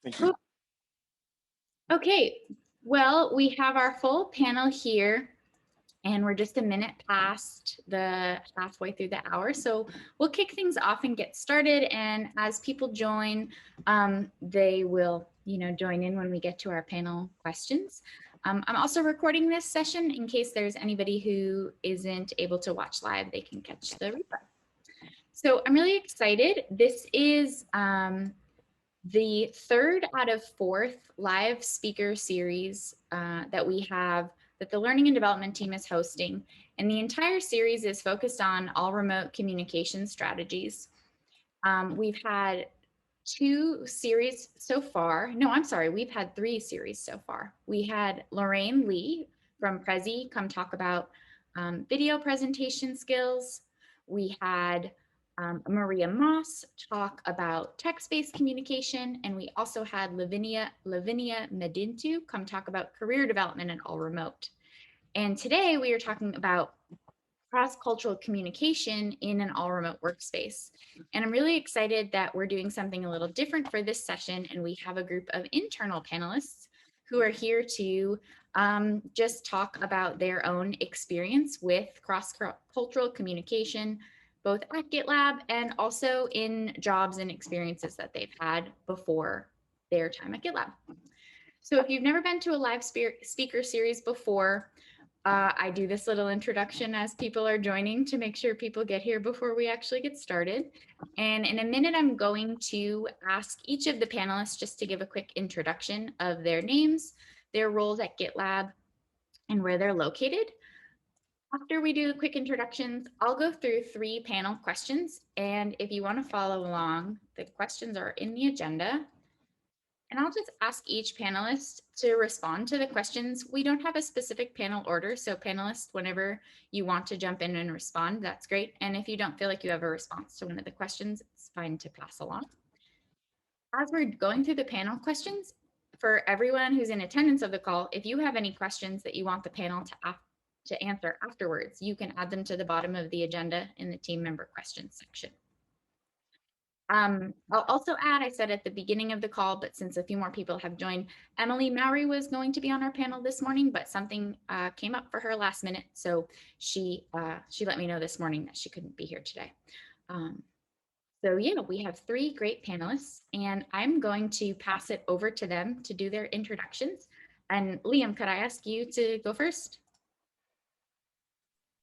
Thank you. Okay, well, we have our full panel here and we're just a minute past the halfway through the hour. So we'll kick things off and get started. And as people join, they will, join in when we get to our panel questions. I'm also recording this session in case there's anybody who isn't able to watch live, they can catch the replay. So I'm really excited. This is the third out of fourth live speaker series that we have that the Learning and Development team is hosting. And the entire series is focused on all remote communication strategies. We've had 2 series so far. No, I'm sorry, we've had 3 series so far. We had Lorraine Lee from Prezi come talk about video presentation skills. We had Maria Moss talk about text-based communication, and we also had Lavinia Medintu come talk about career development and all remote. And today we are talking about cross-cultural communication in an all remote workspace. And I'm really excited that we're doing something a little different for this session, and we have a group of internal panelists who are here to just talk about their own experience with cross-cultural communication, both at GitLab and also in jobs and experiences that they've had before their time at GitLab. So if you've never been to a live speaker series before, I do this little introduction as people are joining to make sure people get here before we actually get started. And in a minute, I'm going to ask each of the panelists just to give a quick introduction of their names, their roles at GitLab, and where they're located. After we do the quick introductions, I'll go through 3 panel questions. And if you want to follow along, the questions are in the agenda. And I'll just ask each panelist to respond to the questions. We don't have a specific panel order, so panelists, whenever you want to jump in and respond, that's great. And if you don't feel like you have a response to one of the questions, it's fine to pass along. As we're going through the panel questions, for everyone who's in attendance of the call, if you have any questions that you want the panel to answer afterwards, you can add them to the bottom of the agenda in the team member questions section. I'll also add, I said at the beginning of the call, but since a few more people have joined, Emily Mowry was going to be on our panel this morning, but something came up for her last minute. So she let me know this morning that she couldn't be here today. So yeah, we have 3 great panelists, and I'm going to pass it over to them to do their introductions. And Liam, could I ask you to go first?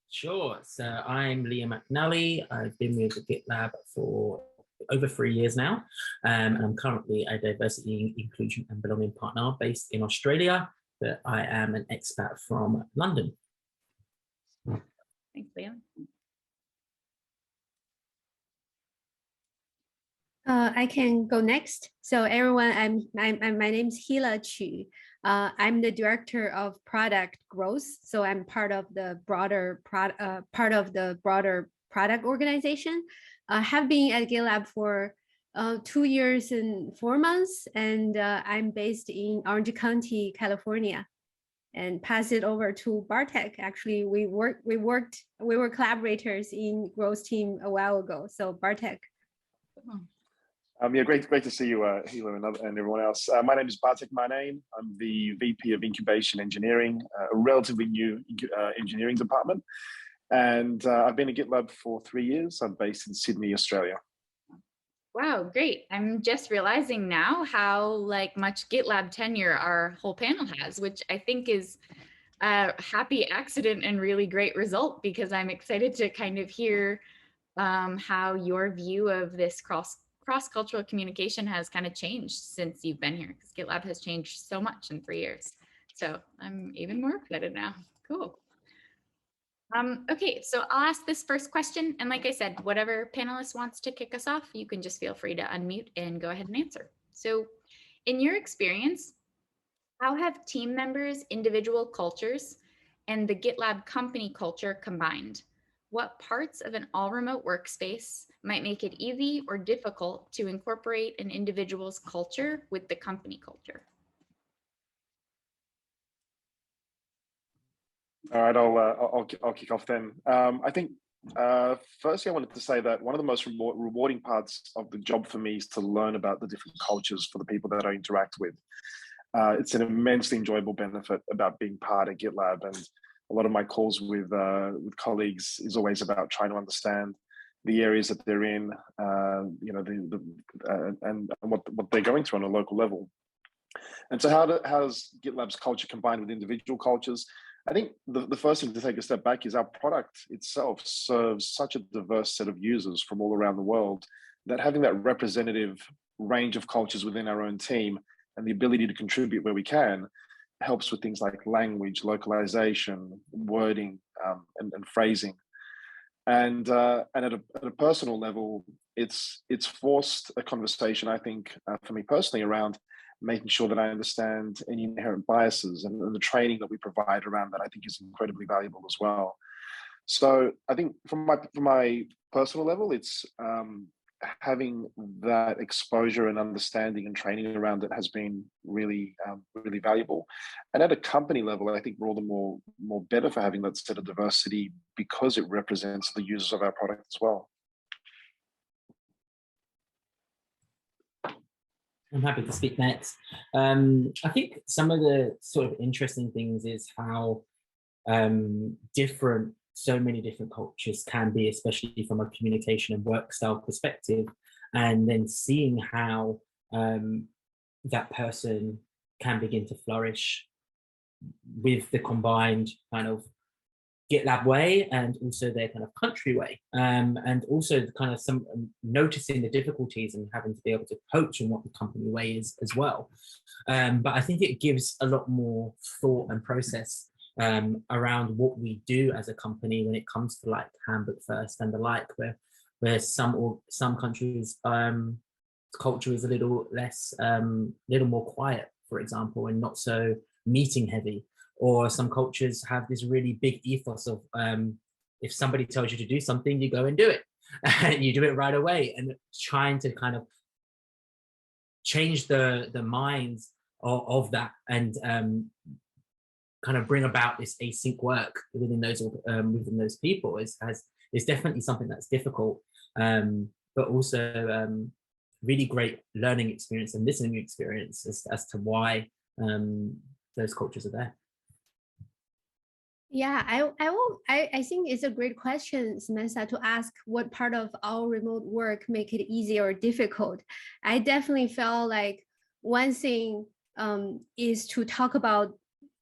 Sure. So I'm Liam McNally. I've been with the GitLab for over 3 years now, and I'm currently a diversity, inclusion and belonging partner based in Australia, but I am an expat from London. Thanks, Liam. I can go next. So everyone, my name is Hila Chu. I'm the director of product growth. So I'm part of the broader product organization. I have been at GitLab for 2 years and 4 months, and I'm based in Orange County, California. And pass it over to Bartek. Actually, we were collaborators in growth team a while ago. So Bartek. Yeah, great to see you, Hila, and everyone else. My name is Bartek Marnane. I'm the VP of Incubation Engineering, a relatively new engineering department. And I've been at GitLab for 3 years. I'm based in Sydney, Australia. Wow, great. I'm just realizing now how much GitLab tenure our whole panel has, which I think is a happy accident and really great result, because I'm excited to kind of hear how your view of this cross-cultural communication has kind of changed since you've been here, because GitLab has changed so much in 3 years. So I'm even more excited now. Cool. Okay, so I'll ask this first question. And like I said, whatever panelist wants to kick us off, you can just feel free to unmute and go ahead and answer. So in your experience, how have team members' individual cultures and the GitLab company culture combined? What parts of an all-remote workspace might make it easy or difficult to incorporate an individual's culture with the company culture? All right, I'll kick off then. I think Firstly, I wanted to say that one of the most rewarding parts of the job for me is to learn about the different cultures for the people that I interact with. It's an immensely enjoyable benefit about being part of GitLab, and a lot of my calls with colleagues is always about trying to understand the areas that they're in, and what they're going through on a local level. And so how does GitLab's culture combine with individual cultures? I think the first thing to take a step back is our product itself serves such a diverse set of users from all around the world that having that representative range of cultures within our own team and the ability to contribute where we can helps with things like language, localization, wording, and phrasing. And at a personal level, it's forced a conversation, I think, for me personally, around making sure that I understand any inherent biases, and the training that we provide around that, I think, is incredibly valuable as well. So I think from my personal level, it's having that exposure and understanding and training around it has been really, really valuable. And at a company level, I think we're all the more better for having that set of diversity because it represents the users of our product as well. I'm happy to speak next. I think some of the sort of interesting things is how different so many different cultures can be, especially from a communication and work style perspective, and then seeing how that person can begin to flourish with the combined kind of GitLab way and also their kind of country way, and also kind of some noticing the difficulties and having to be able to coach on what the company way is as well. But I think it gives a lot more thought and process around what we do as a company when it comes to like handbook first and the like, where some countries culture is a little less, little more quiet, for example, and not so meeting heavy. Or some cultures have this really big ethos of if somebody tells you to do something, you go and do it, and you do it right away, and trying to kind of change the minds of that and kind of bring about this async work within those people is definitely something that's difficult, but also really great learning experience and listening experience as to why those cultures are there. Yeah, I think it's a great question, Samantha, to ask what part of our remote work make it easy or difficult. I definitely felt like one thing is to talk about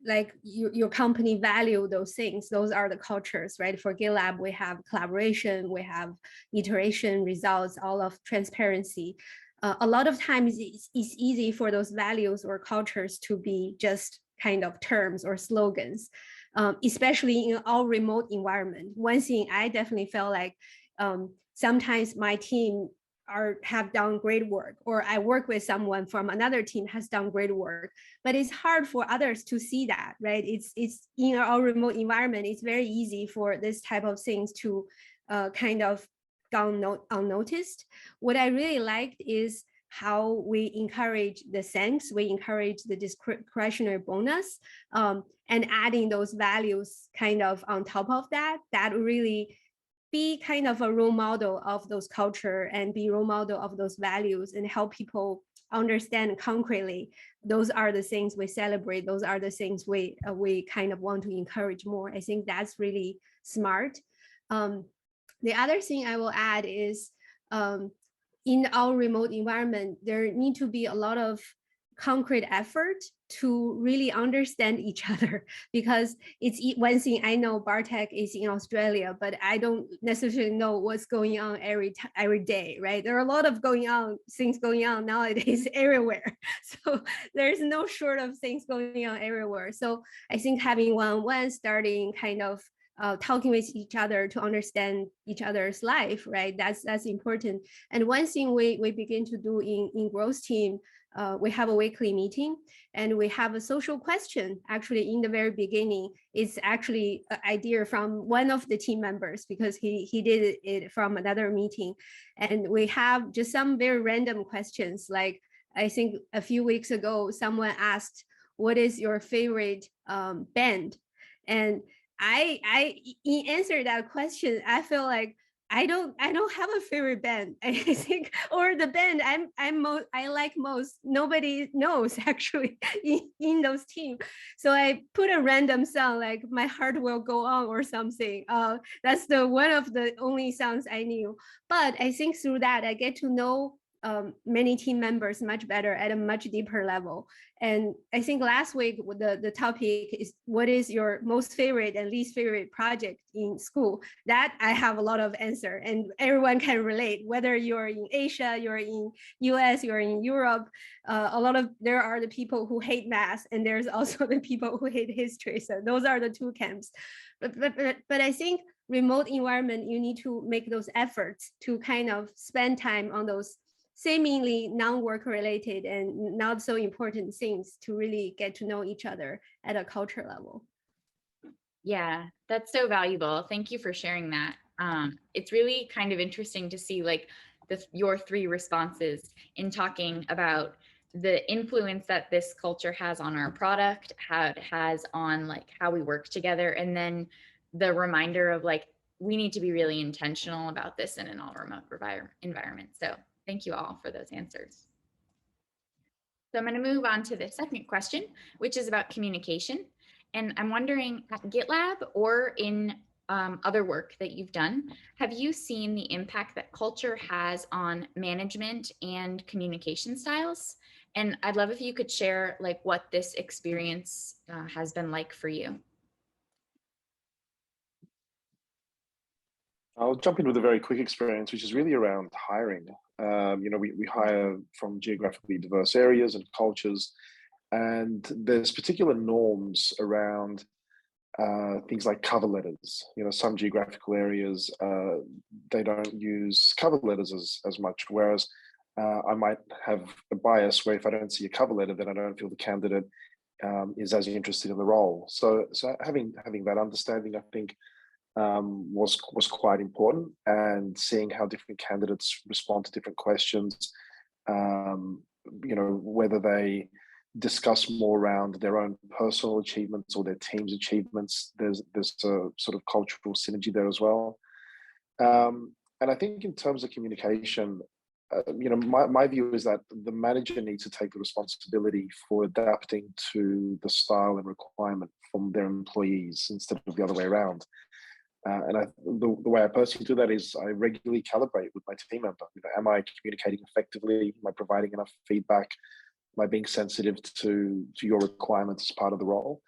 like your company value those things. Those are the cultures, right? For GitLab, we have collaboration, we have iteration, results, all of transparency. A lot of times it's easy for those values or cultures to be just kind of terms or slogans. Especially in our remote environment. One thing I definitely felt like sometimes my team have done great work, or I work with someone from another team has done great work, but it's hard for others to see that, right? It's in our remote environment, it's very easy for this type of things to kind of go unnoticed. What I really liked is how we encourage the thanks, we encourage the discretionary bonus, and adding those values kind of on top of that really be kind of a role model of those culture and be role model of those values and help people understand concretely, those are the things we celebrate, those are the things we kind of want to encourage more. I think that's really smart. The other thing I will add is, in our remote environment, there need to be a lot of concrete effort to really understand each other, because it's one thing I know Bartek is in Australia, but I don't necessarily know what's going on every day, right? There are a lot of things going on nowadays everywhere. So there's no short of things going on everywhere. So I think having one-on-one, starting kind of talking with each other to understand each other's life, right? That's important. And one thing we begin to do in growth team, we have a weekly meeting and we have a social question. Actually, in the very beginning, it's actually an idea from one of the team members because he did it from another meeting. And we have just some very random questions. Like, I think a few weeks ago, someone asked, what is your favorite band? And in answer to that question, I feel like I don't have a favorite band. I think, or the band I like most, nobody knows actually in those teams. So I put a random song like "My Heart Will Go On" or something. That's the one of the only songs I knew. But I think through that I get to know many team members much better at a much deeper level. And I think last week the topic is what is your most favorite and least favorite project in school. That I have a lot of answer, and everyone can relate, whether you're in Asia, you're in US, you're in Europe. There are the people who hate math, and there's also the people who hate history. So those are the two camps. But I think remote environment, you need to make those efforts to kind of spend time on those seemingly non-work related and not so important things to really get to know each other at a culture level. Yeah, that's so valuable. Thank you for sharing that. It's really kind of interesting to see like your three responses in talking about the influence that this culture has on our product, how it has on like how we work together, and then the reminder of like we need to be really intentional about this in an all remote environment. So thank you all for those answers. So I'm going to move on to the second question, which is about communication. And I'm wondering, at GitLab or in other work that you've done, have you seen the impact that culture has on management and communication styles? And I'd love if you could share like what this experience has been like for you. I'll jump in with a very quick experience, which is really around hiring. We hire from geographically diverse areas and cultures, and there's particular norms around things like cover letters. Some geographical areas, they don't use cover letters as much, whereas I might have a bias where if I don't see a cover letter, then I don't feel the candidate is as interested in the role. So having that understanding, I think, was quite important, and seeing how different candidates respond to different questions, whether they discuss more around their own personal achievements or their team's achievements. There's a sort of cultural synergy there as well. And I think in terms of communication, my view is that the manager needs to take the responsibility for adapting to the style and requirement from their employees instead of the other way around. And the way I personally do that is I regularly calibrate with my team member. Am I communicating effectively? Am I providing enough feedback? Am I being sensitive to your requirements as part of the role?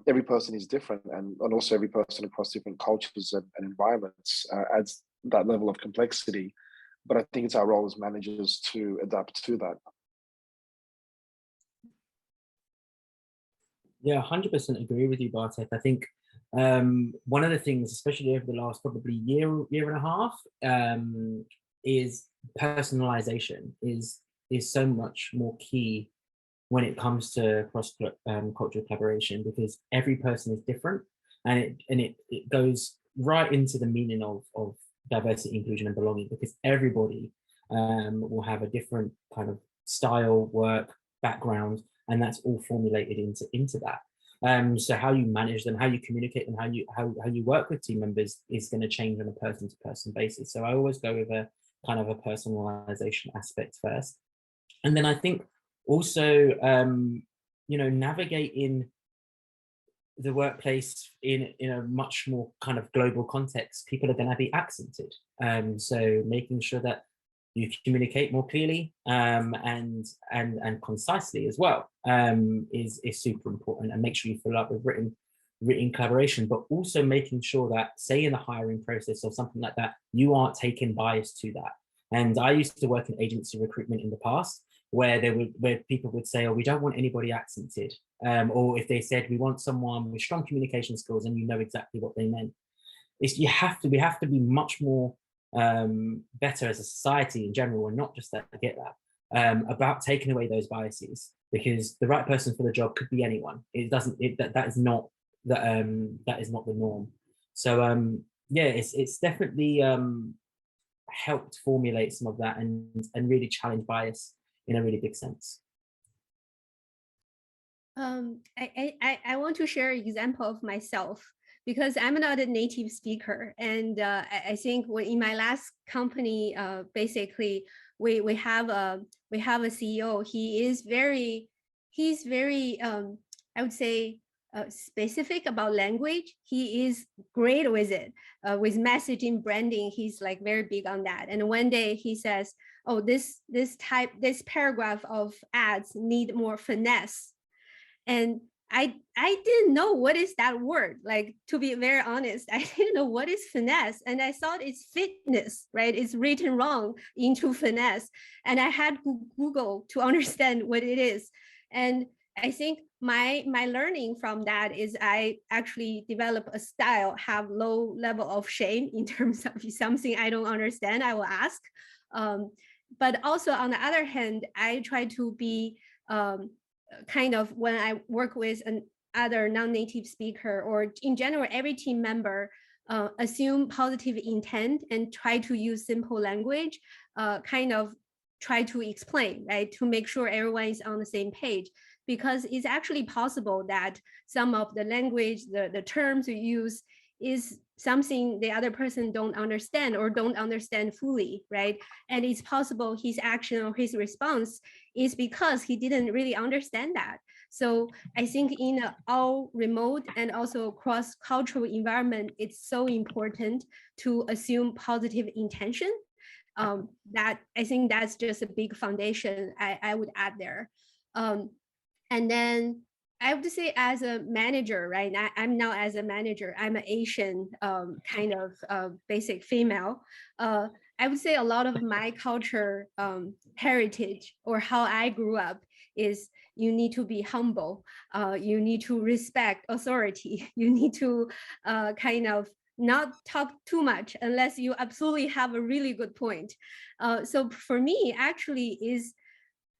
Every person is different, and also every person across different cultures and environments adds that level of complexity. But I think it's our role as managers to adapt to that. Yeah, 100% agree with you, Bartek. I think one of the things, especially over the last probably year and a half, is personalization is so much more key when it comes to cross-cultural collaboration, because every person is different, and it goes right into the meaning of diversity, inclusion, and belonging, because everybody will have a different kind of style, work, background, and that's all formulated into that. So how you manage them, how you communicate them, how you work with team members is going to change on a person-to-person basis. So I always go with a kind of a personalization aspect first, and then I think also navigating the workplace in a much more kind of global context. People are going to be accented, so making sure that you communicate more clearly and concisely as well is super important, and make sure you fill up with written collaboration, but also making sure that, say in the hiring process or something like that, you aren't taking bias to that. And I used to work in agency recruitment in the past, where people would say, oh, we don't want anybody accented, or if they said we want someone with strong communication skills, and you know exactly what they meant. We have to be much more better as a society in general, and not just at GitLab, about taking away those biases, because the right person for the job could be anyone. That is not the norm. So yeah, it's definitely helped formulate some of that and really challenge bias in a really big sense. I want to share an example of myself. because I'm not a native speaker. And I think in my last company, basically we have a CEO. He's very I would say specific about language. He is great with it, with messaging, branding. He's like very big on that. And one day he says, oh, this paragraph of ads need more finesse. And I didn't know what is that word. Like, to be very honest, I didn't know what is finesse. And I thought it's fitness, right? It's written wrong into finesse. And I had to Google to understand what it is. And I think my learning from that is I actually develop a style, have low level of shame in terms of something I don't understand, I will ask. But also on the other hand, I try to be kind of, when I work with an other non-native speaker, or in general, every team member, assume positive intent and try to use simple language, kind of try to explain, right? To make sure everyone is on the same page. Because it's actually possible that some of the language, the terms you use is something the other person don't understand or don't understand fully, right? And it's possible his action or his response is because he didn't really understand that. So I think in an all remote and also cross-cultural environment, it's so important to assume positive intention. That I think that's just a big foundation I would add there. And then I would say, as a manager, right? I'm now as a manager, I'm an Asian kind of basic female. I would say a lot of my culture heritage, or how I grew up, is you need to be humble. You need to respect authority. You need to kind of not talk too much unless you absolutely have a really good point. So for me, actually, is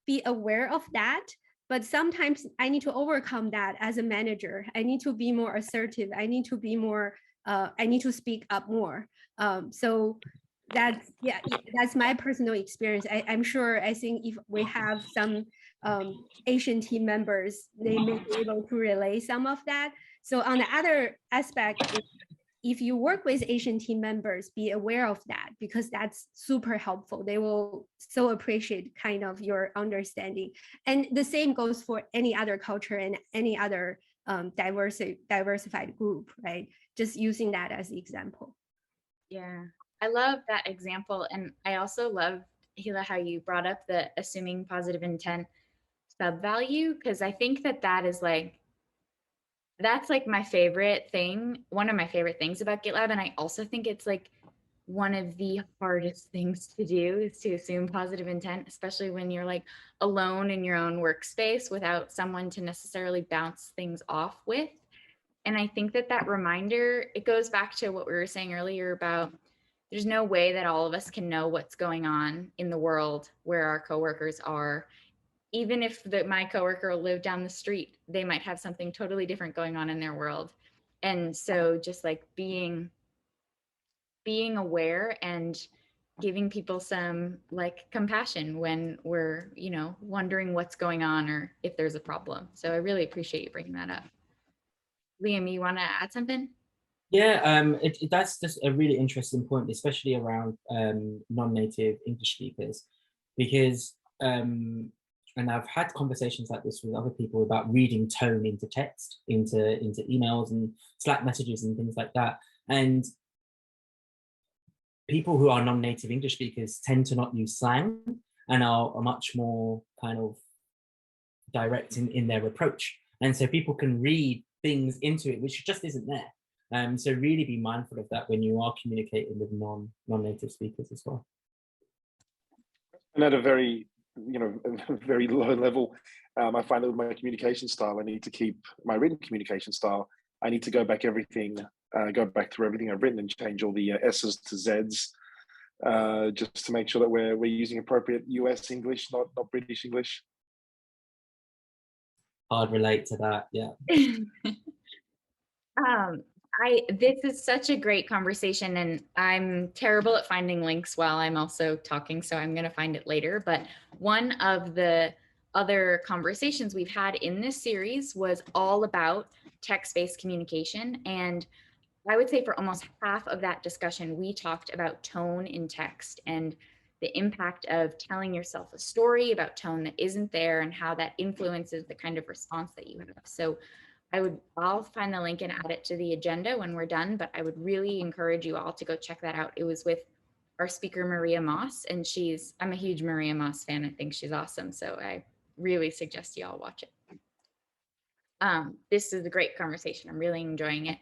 be aware of that. But sometimes I need to overcome that as a manager. I need to be more assertive. I need to be more, I need to speak up more. So that's my personal experience. I'm sure, I think if we have some Asian team members, they may be able to relay some of that. So on the other aspect, if you work with Asian team members, be aware of that, because that's super helpful. They will so appreciate kind of your understanding. And the same goes for any other culture and any other diversified group, right? Just using that as the example. Yeah, I love that example. And I also love, Hila, how you brought up the assuming positive intent sub-value, because I think that is like, that's like my favorite thing, one of my favorite things about GitLab. And I also think it's like one of the hardest things to do, is to assume positive intent, especially when you're like alone in your own workspace without someone to necessarily bounce things off with. And I think that reminder, it goes back to what we were saying earlier about there's no way that all of us can know what's going on in the world where our coworkers are. Even if my coworker lived down the street, they might have something totally different going on in their world. And so just like being aware and giving people some like compassion when we're, wondering what's going on or if there's a problem. So I really appreciate you bringing that up. Liam, you want to add something? Yeah, that's just a really interesting point, especially around non-native English speakers, because and I've had conversations like this with other people about reading tone into text, into emails and Slack messages and things like that. And people who are non-native English speakers tend to not use slang and are much more kind of direct in their approach. And so people can read things into it, which just isn't there. So really be mindful of that when you are communicating with non-native speakers as well. And at a very very low level, I find that with my communication style, I need to keep my written communication style. I need to go back through everything I've written and change all the S's to Z's, just to make sure that we're using appropriate US English, not British English. I'd relate to that, yeah. This is such a great conversation, and I'm terrible at finding links while I'm also talking, so I'm going to find it later. But one of the other conversations we've had in this series was all about text-based communication. And I would say for almost half of that discussion, we talked about tone in text and the impact of telling yourself a story about tone that isn't there and how that influences the kind of response that you have. So I'll find the link and add it to the agenda when we're done, but I would really encourage you all to go check that out. It was with our speaker, Maria Moss, and I'm a huge Maria Moss fan. I think she's awesome. So I really suggest you all watch it. This is a great conversation. I'm really enjoying it.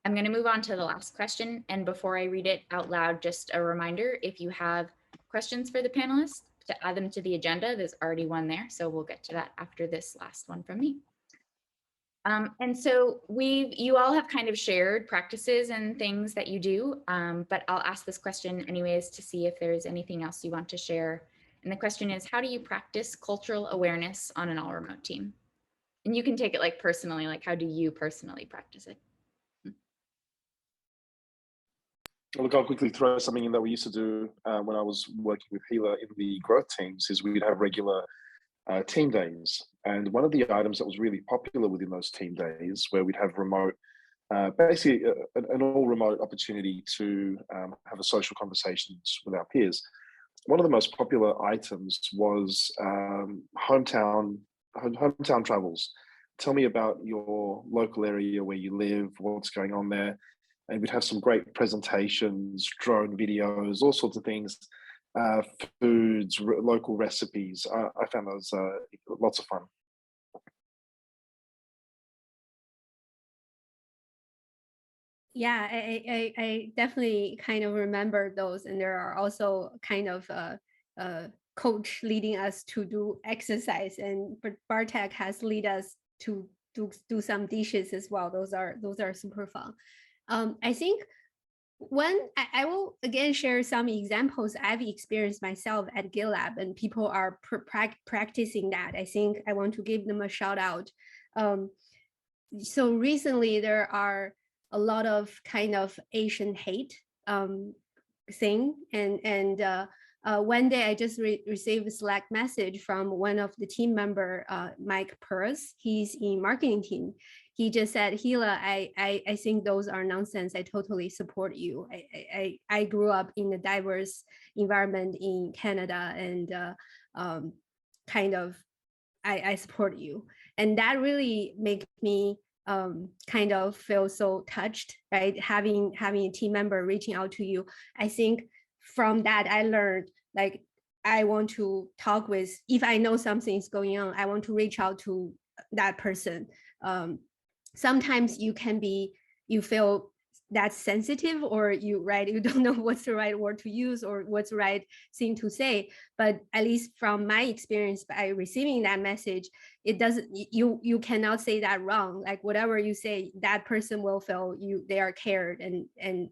I'm going to move on to the last question. And before I read it out loud, just a reminder, if you have questions for the panelists, to add them to the agenda. There's already one there. So we'll get to that after this last one from me. And so you all have kind of shared practices and things that you do, but I'll ask this question anyways to see if there's anything else you want to share. And the question is, how do you practice cultural awareness on an all-remote team? And you can take it like personally, like how do you personally practice it? Look, I'll quickly throw something in that we used to do when I was working with Hila in the growth teams, is we'd have regular team days. And one of the items that was really popular within those team days, where we'd have remote, basically an all remote opportunity to have a social conversations with our peers. One of the most popular items was hometown travels. Tell me about your local area where you live, what's going on there. And we'd have some great presentations, drone videos, all sorts of things, foods, local recipes. I found those lots of fun. Yeah, I definitely kind of remember those, and there are also kind of a coach leading us to do exercise, and Bartek has lead us to do some dishes as well. Those are super fun. I think when I will again share some examples I've experienced myself at GitLab, and people are practicing that. I think I want to give them a shout out. So recently there are a lot of kind of Asian hate thing, and one day I just received a Slack message from one of the team member, Mike Pearls. He's in marketing team. He just said, Hila, I think those are nonsense. I totally support you. I grew up in a diverse environment in Canada, and kind of I support you. And that really made me kind of feel so touched, right? Having a team member reaching out to you. I think from that I learned, like, I want to talk with, if I know something is going on, I want to reach out to that person. Sometimes you feel that's sensitive, or you don't know what's the right word to use or what's the right thing to say. But at least from my experience, by receiving that message, it doesn't, you cannot say that wrong. Like, whatever you say, that person will feel they are cared and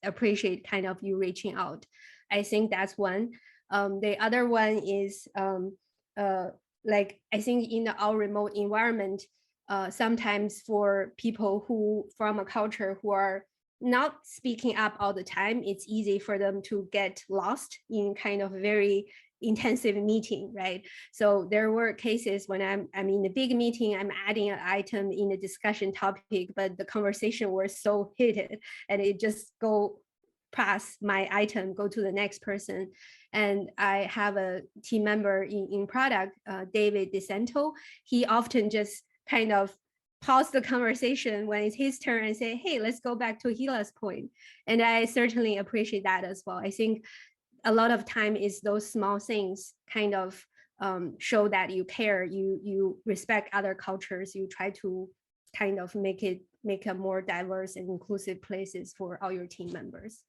appreciate kind of you reaching out. I think that's one. The other one is like, I think in the all-remote environment, sometimes for people who from a culture who are not speaking up all the time, it's easy for them to get lost in kind of very intensive meeting, right? So there were cases when I'm in a big meeting, I'm adding an item in a discussion topic, but the conversation was so heated and it just go past my item, go to the next person. And I have a team member in product, David DeSanto. He often just kind of pause the conversation when it's his turn and say, hey, let's go back to Hila's point. And I certainly appreciate that as well. I think a lot of time is those small things kind of show that you care, you respect other cultures, you try to kind of make a more diverse and inclusive places for all your team members.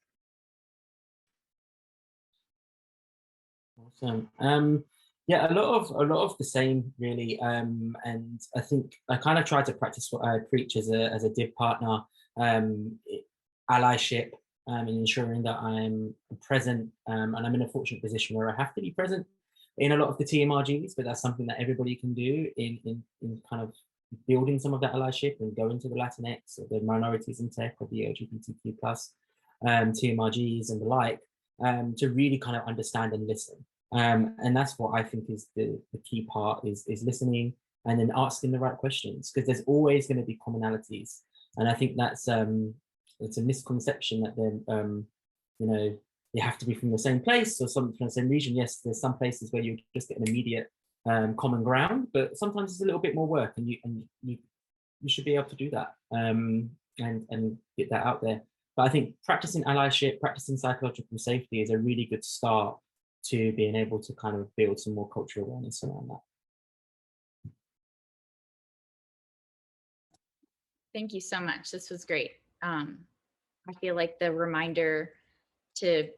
Awesome. Yeah, a lot of the same, really. And I think I kind of try to practice what I preach as a div partner, allyship, and ensuring that I'm present. And I'm in a fortunate position where I have to be present in a lot of the TMRGs, but that's something that everybody can do in kind of building some of that allyship and going to the Latinx or the minorities in tech or the LGBTQ plus TMRGs and the like, to really kind of understand and listen. And that's what I think is the key part, is listening and then asking the right questions, because there's always going to be commonalities. And I think that's it's a misconception that then, you know, you have to be from the same place or something from the same region. Yes, there's some places where you just get an immediate common ground, but sometimes it's a little bit more work, and you should be able to do that and get that out there. But I think practicing allyship, practicing psychological safety is a really good start to being able to kind of build some more cultural awareness around that. Thank you so much. This was great. I feel like the reminder to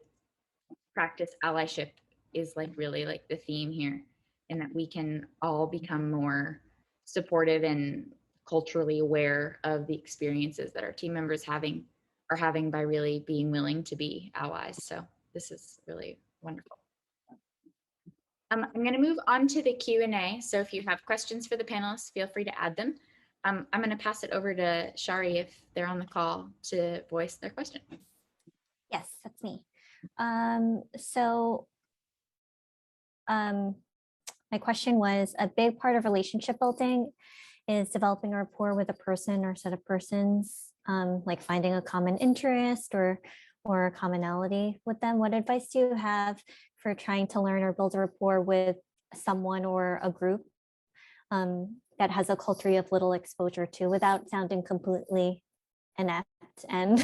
practice allyship is like really like the theme here, and that we can all become more supportive and culturally aware of the experiences that our team members are having by really being willing to be allies. So this is really wonderful. I'm going to move on to the Q&A. So if you have questions for the panelists, feel free to add them. I'm going to pass it over to Shari if they're on the call to voice their question. Yes, that's me. My question was, a big part of relationship building is developing a rapport with a person or set of persons, like finding a common interest or a commonality with them. What advice do you have for trying to learn or build a rapport with someone or a group that has a culture you have little exposure to, without sounding completely inept? And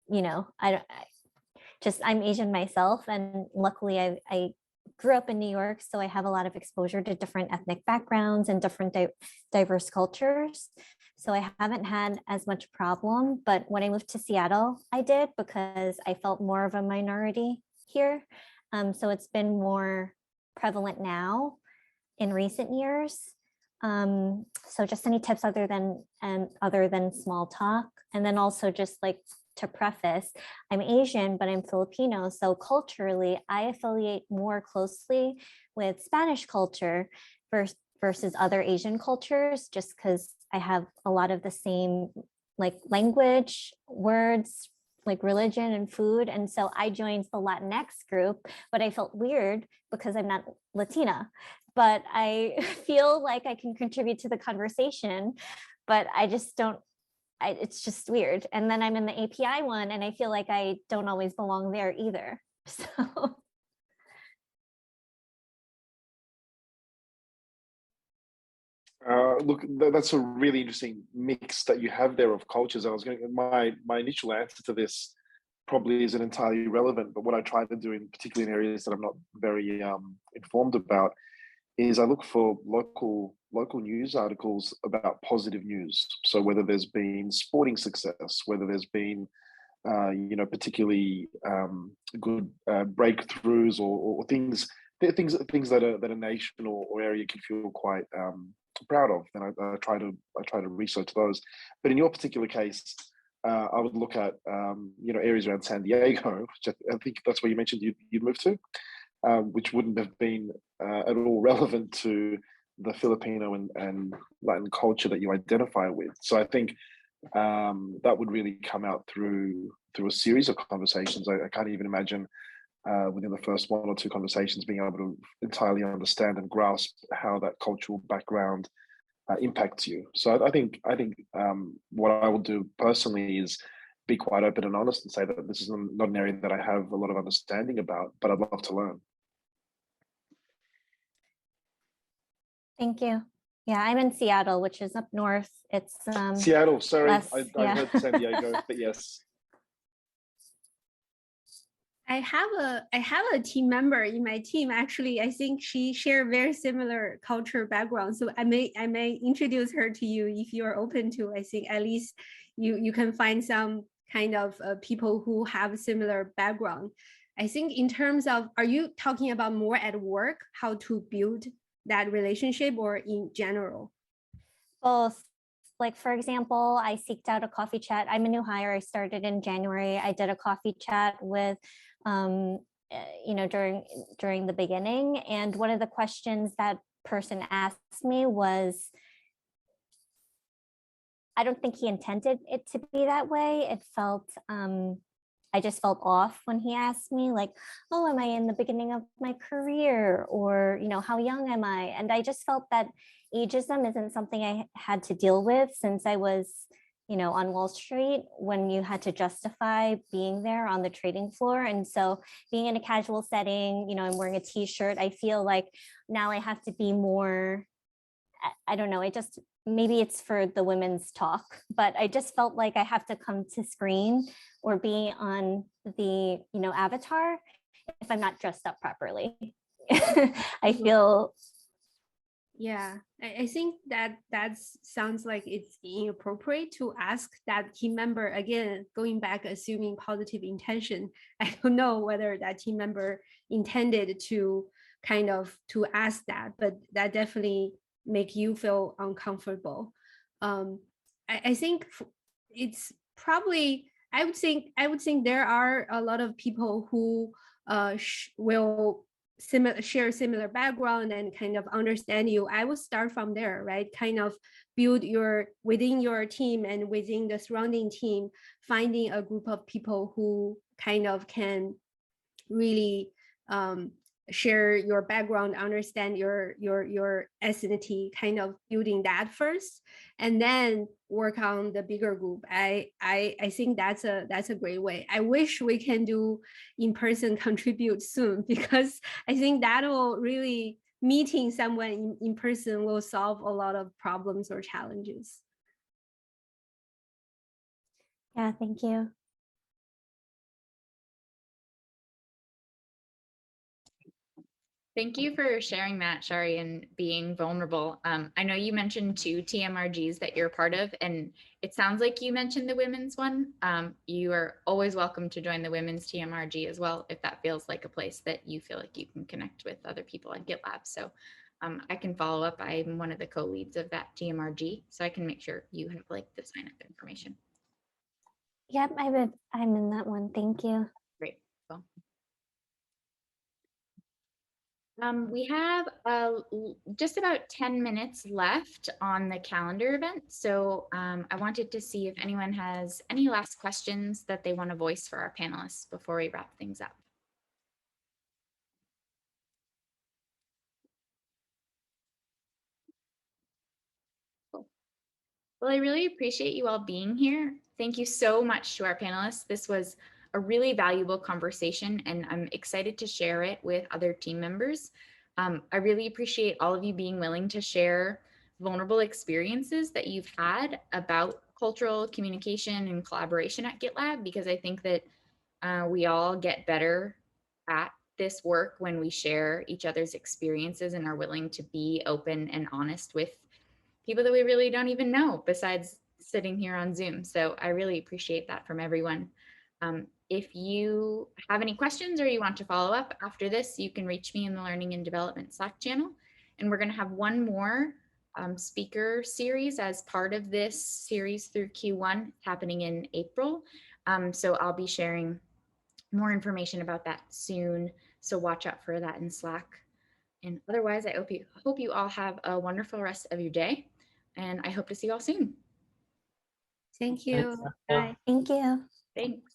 you know, I'm Asian myself, and luckily I grew up in New York, so I have a lot of exposure to different ethnic backgrounds and different diverse cultures. So I haven't had as much problem, but when I moved to Seattle, I did, because I felt more of a minority here. So it's been more prevalent now in recent years. So just any tips other than small talk, and then also just like to preface, I'm Asian, but I'm Filipino. So culturally, I affiliate more closely with Spanish culture versus other Asian cultures, just because I have a lot of the same like language, words, like religion and food. And so I joined the Latinx group, but I felt weird because I'm not Latina, but I feel like I can contribute to the conversation, but I just don't. It's just weird. And then I'm in the API one, and I feel like I don't always belong there either. So. Look, that's a really interesting mix that you have there of cultures. My initial answer to this probably isn't entirely relevant, but what I try to do, in particularly in areas that I'm not very informed about, is I look for local news articles about positive news. So whether there's been sporting success, whether there's been particularly good breakthroughs or things that a nation or area can feel quite proud of, then I try to research those. But in your particular case, I would look at areas around San Diego, which I think that's where you mentioned you'd moved to. Which wouldn't have been at all relevant to the Filipino and Latin culture that you identify with. So I think that would really come out through a series of conversations. I can't even imagine within the first one or two conversations being able to entirely understand and grasp how that cultural background impacts you. So I think what I will do personally is be quite open and honest and say that this is not an area that I have a lot of understanding about, but I'd love to learn. Thank you. Yeah, I'm in Seattle, which is up north. It's Seattle. Sorry, I yeah. heard San Diego, but yes. I have a team member in my team. Actually, I think she shares very similar culture background. So I may introduce her to you if you are open to. I think at least you can find some kind of people who have similar background. I think in terms of, are you talking about more at work, how to build that relationship, or in general? Both. Like, for example, I seeked out a coffee chat. I'm a new hire. I started in January. I did a coffee chat with, during the beginning. And one of the questions that person asked me was, I don't think he intended it to be that way. It felt, I just felt off when he asked me, like, oh, am I in the beginning of my career? Or, how young am I? And I just felt that ageism isn't something I had to deal with, since I was on Wall Street when you had to justify being there on the trading floor. And so being in a casual setting, I'm wearing a t-shirt, I feel like now I have to be more, I don't know, maybe it's for the women's talk, but I just felt like I have to come to screen or be on the, avatar if I'm not dressed up properly. I feel. Yeah, I think that sounds like it's inappropriate to ask that team member, again, going back, assuming positive intention. I don't know whether that team member intended to to ask that, but that definitely make you feel uncomfortable. I think it's probably, I would think there are a lot of people who will share similar background and kind of understand you. I would start from there, right? Kind of build within your team and within the surrounding team, finding a group of people who kind of can really share your background, understand your ethnicity, kind of building that first, and then work on the bigger group. I think that's a great way. I wish we can do in-person contribute soon, because I think that will really, meeting someone in person will solve a lot of problems or challenges. Yeah, thank you. Thank you for sharing that, Shari, and being vulnerable. I know you mentioned 2 TMRGs that you're part of, and it sounds like you mentioned the women's one. You are always welcome to join the women's TMRG as well, if that feels like a place that you feel like you can connect with other people at GitLab. So I can follow up. I'm one of the co-leads of that TMRG, so I can make sure you have like the sign up information. Yep, I'm in that one. Thank you. Great. Cool. We have just about 10 minutes left on the calendar event. So I wanted to see if anyone has any last questions that they want to voice for our panelists before we wrap things up. Cool. Well, I really appreciate you all being here. Thank you so much to our panelists. This was a really valuable conversation, and I'm excited to share it with other team members. I really appreciate all of you being willing to share vulnerable experiences that you've had about cultural communication and collaboration at GitLab, because I think that we all get better at this work when we share each other's experiences and are willing to be open and honest with people that we really don't even know besides sitting here on Zoom. So I really appreciate that from everyone. If you have any questions or you want to follow up after this, you can reach me in the Learning and Development Slack channel. And we're going to have one more speaker series as part of this series through Q1 happening in April. So I'll be sharing more information about that soon. So watch out for that in Slack. And otherwise, I hope you all have a wonderful rest of your day. And I hope to see you all soon. Thank you. Thanks. Bye. Thank you. Thanks.